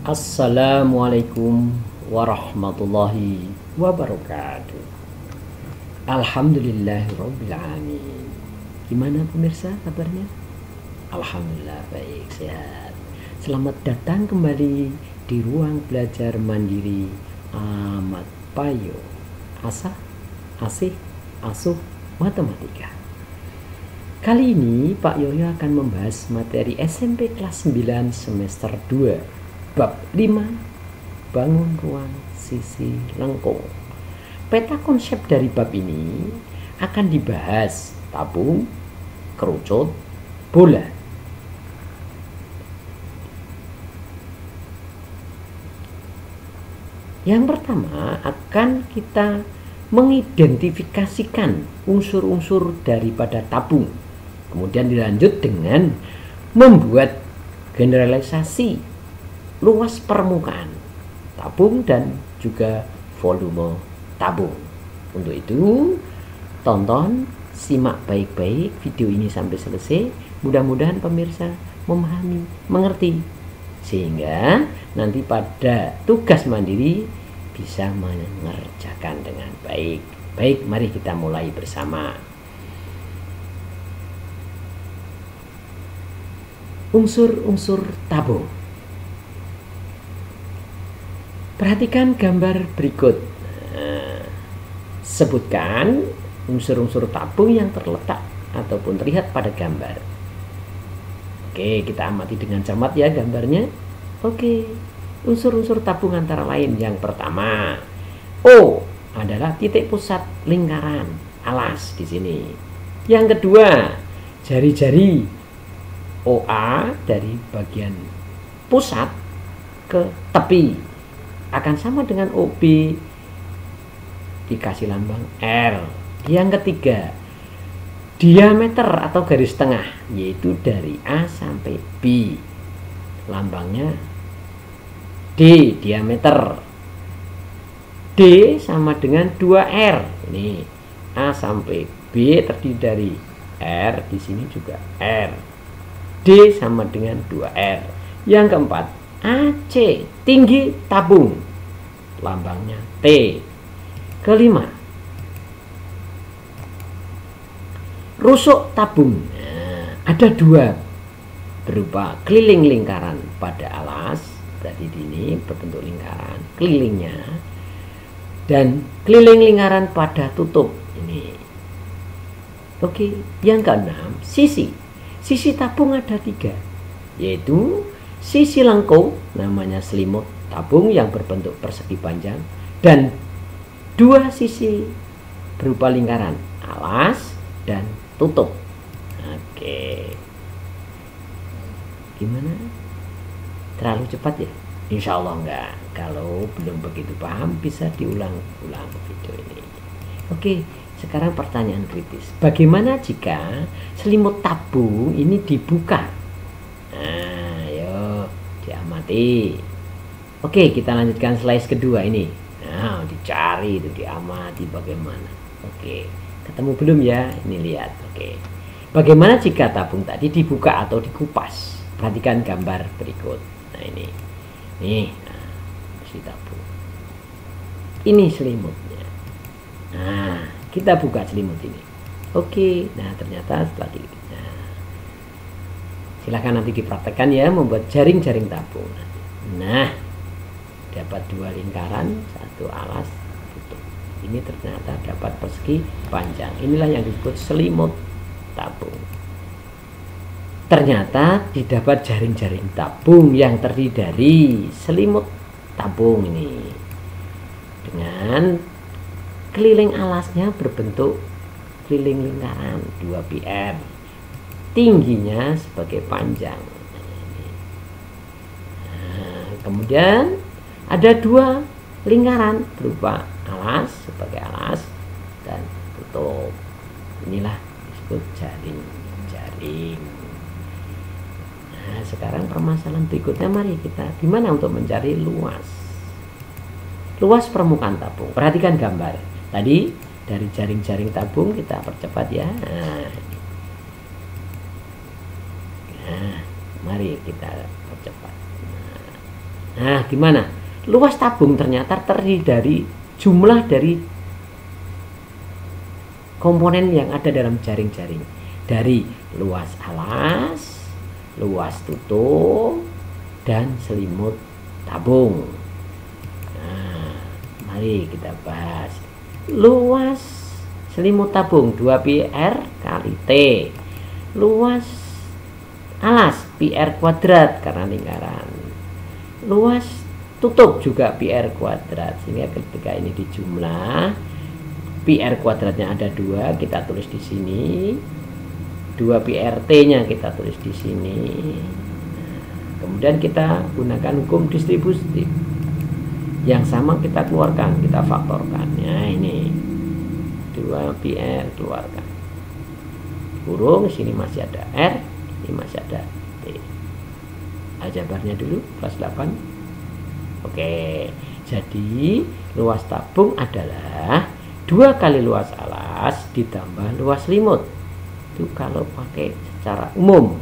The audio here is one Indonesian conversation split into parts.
Assalamualaikum warahmatullahi wabarakatuh. Alhamdulillahirrabbilalamin. Gimana pemirsa kabarnya? Alhamdulillah baik, sehat. Selamat datang kembali di ruang belajar mandiri Ahmad Payo. Asah, asih, asuh, matematika. Kali ini Pak Yoyo akan membahas materi SMP kelas 9 semester 2 bab 5, bangun ruang sisi lengkung. Peta konsep dari bab ini akan dibahas tabung, kerucut, bola. Yang pertama akan kita mengidentifikasikan unsur-unsur daripada tabung. Kemudian dilanjut dengan membuat generalisasi luas permukaan tabung dan juga volume tabung. Untuk itu, tonton, simak baik-baik video ini sampai selesai. Mudah-mudahan pemirsa memahami, mengerti, sehingga nanti pada tugas mandiri bisa mengerjakan dengan baik. Baik, mari kita mulai bersama. Unsur-unsur tabung. Perhatikan gambar berikut. Sebutkan unsur-unsur tabung yang terletak ataupun terlihat pada gambar. Oke, kita amati dengan cermat ya gambarnya. Oke, unsur-unsur tabung antara lain yang pertama, O adalah titik pusat lingkaran alas di sini. Yang kedua, jari-jari OA dari bagian pusat ke tepi akan sama dengan OB dikasih lambang R. Yang ketiga, diameter atau garis tengah yaitu dari A sampai B, lambangnya D, diameter. D sama dengan 2R. Ini A sampai B terdiri dari R, di sini juga R. D sama dengan 2R. Yang keempat, AC, tinggi tabung, lambangnya T. Kelima, rusuk tabung. Ada dua, berupa keliling lingkaran pada alas, berarti ini berbentuk lingkaran kelilingnya, dan keliling lingkaran pada tutup ini. Oke, yang keenam, sisi tabung ada 3, yaitu sisi lengkung, namanya selimut tabung yang berbentuk persegi panjang, dan 2 sisi berupa lingkaran, alas dan tutup. Oke, gimana? Terlalu cepat ya? Insya Allah enggak. Kalau belum begitu paham bisa diulang-ulang video ini. Oke, sekarang pertanyaan kritis. Bagaimana jika selimut tabung ini dibuka? Diamati. Oke, kita lanjutkan slide kedua ini. Nah, dicari itu, diamati bagaimana. Oke, ketemu belum ya? Ini lihat. Oke, bagaimana jika tabung tadi dibuka atau dikupas? Perhatikan gambar berikut. Nah, ini nah, si tabung. Ini selimutnya. Nah, kita buka selimut ini. Oke, nah ternyata setelah silahkan nanti dipraktekkan ya, membuat jaring-jaring tabung. Nah, dapat 2 lingkaran, 1 alas, tutup. Ini ternyata dapat persegi panjang. Inilah yang disebut selimut tabung. Ternyata didapat jaring-jaring tabung yang terdiri dari selimut tabung ini, dengan keliling alasnya berbentuk keliling lingkaran 2 pm. Tingginya sebagai panjang. Nah, kemudian ada 2 lingkaran berupa alas sebagai alas dan tutup. Inilah disebut jaring-jaring. Nah, sekarang permasalahan berikutnya, mari kita gimana untuk mencari luas permukaan tabung. Perhatikan gambar tadi, dari jaring-jaring tabung kita percepat ya. Nah, mari kita percepat. Nah, gimana? Luas tabung ternyata terdiri dari jumlah dari komponen yang ada dalam jaring-jaring. Dari luas alas, luas tutup, dan selimut tabung. Nah, mari kita bahas. Luas selimut tabung 2πr kali T. Luas alas πr kuadrat karena lingkaran. Luas tutup juga πr kuadrat, sehingga ketika ini dijumlah πr kuadratnya ada 2, kita tulis di sini. 2πrt nya kita tulis di sini. Kemudian kita gunakan hukum distributif. Yang sama kita keluarkan, kita faktorkan. Nah, ini 2πr keluarkan. Kurung, sini masih ada R, ini masih ada T. Aljabarnya dulu, kelas 8. Oke, jadi luas tabung adalah 2 kali luas alas ditambah luas selimut. Itu kalau pakai secara umum.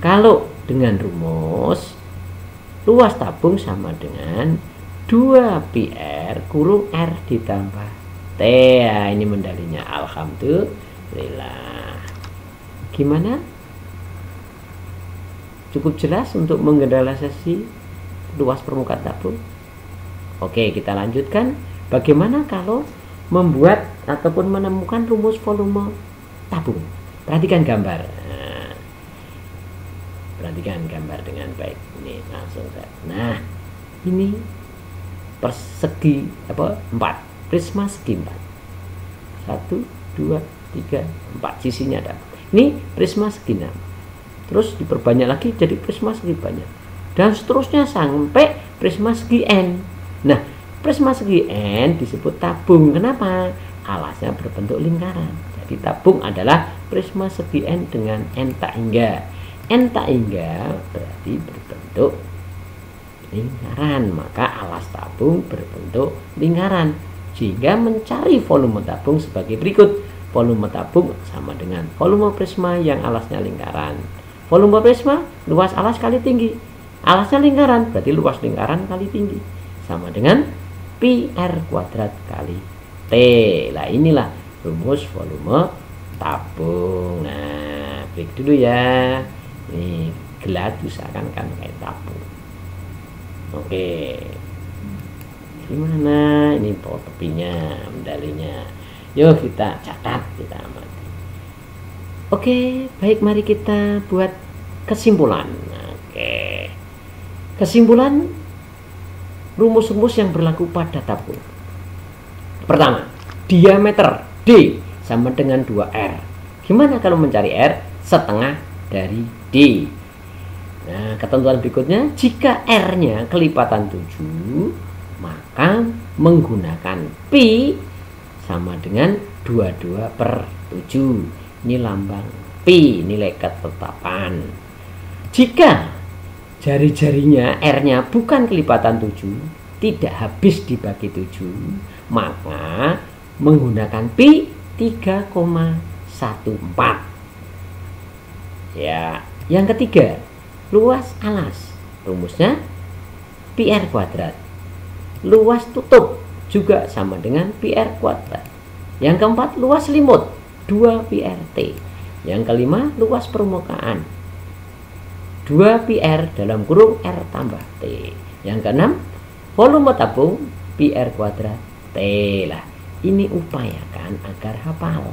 Kalau dengan rumus, luas tabung sama dengan 2πr kurung R ditambah T. Ya, ini mendalinya. Alhamdulillah. Gimana? Cukup jelas untuk menggeneralisasi luas permukaan tabung? Oke, kita lanjutkan. Bagaimana kalau membuat ataupun menemukan rumus volume tabung? Perhatikan gambar. Nah, perhatikan gambar dengan baik. Ini langsung. Nah, ini persegi 4, prisma segi 4. 1, 2, 3, 4, sisinya ada. Ini prisma segi 6. Terus diperbanyak lagi jadi prisma segi banyak. Dan seterusnya sampai prisma segi N. Nah, prisma segi N disebut tabung. Kenapa? Alasnya berbentuk lingkaran. Jadi tabung adalah prisma segi N dengan N tak hingga. N tak hingga berarti berbentuk lingkaran. Maka alas tabung berbentuk lingkaran. Sehingga mencari volume tabung sebagai berikut. Volume tabung sama dengan volume prisma yang alasnya lingkaran. Volume prisma luas alas kali tinggi. Alasnya lingkaran berarti luas lingkaran kali tinggi. Sama dengan πr kuadrat kali T. Nah, inilah rumus volume tabung. Nah, break dulu ya. Ini gelas usahakan kayak tabung. Oke. Gimana? Ini topinya, medalinya. Yuk kita catat, kita amati. Oke, baik, mari kita buat kesimpulan. Oke. Kesimpulan rumus-rumus yang berlaku pada tabung. Pertama, diameter D sama dengan 2R. Gimana kalau mencari R? Setengah dari D. Nah, ketentuan berikutnya, jika R-nya kelipatan 7, maka menggunakan pi sama dengan 22/7. Ini lambang pi, nilai ketetapan. Jika jari-jarinya R-nya bukan kelipatan 7, tidak habis dibagi 7, maka menggunakan pi 3,14. Ya, yang ketiga, luas alas. Rumusnya πr kuadrat. Luas tutup juga sama dengan πr kuadrat. Yang keempat, luas selimut 2πrt. Yang kelima, luas permukaan 2πr dalam kurung R tambah T. Yang keenam, volume tabung πr kuadrat T. Lah, ini upayakan agar hafal.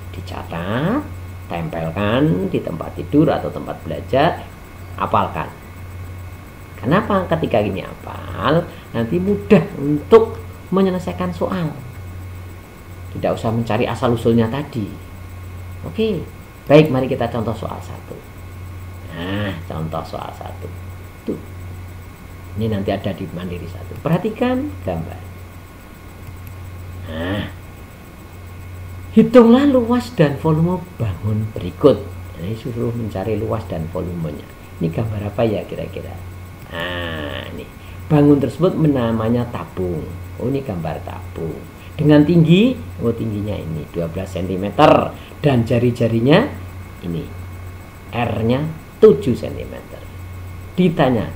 Dicatat, tempelkan di tempat tidur atau tempat belajar, hafalkan. Kenapa? Ketika ini hafal, nanti mudah untuk menyelesaikan soal. Tidak usah mencari asal-usulnya tadi. Oke, baik, mari kita contoh soal 1. Nah, contoh soal 1. Tuh. Ini nanti ada di Mandiri 1. Perhatikan gambar. Nah, hitunglah luas dan volume bangun berikut. Ini suruh mencari luas dan volumenya. Ini gambar apa ya kira-kira? Nah, ini bangun tersebut namanya tabung. Oh, ini gambar tabung. Dengan tinggi, oh tingginya ini 12 cm. Dan jari-jarinya ini R-nya 7 cm. Ditanyakan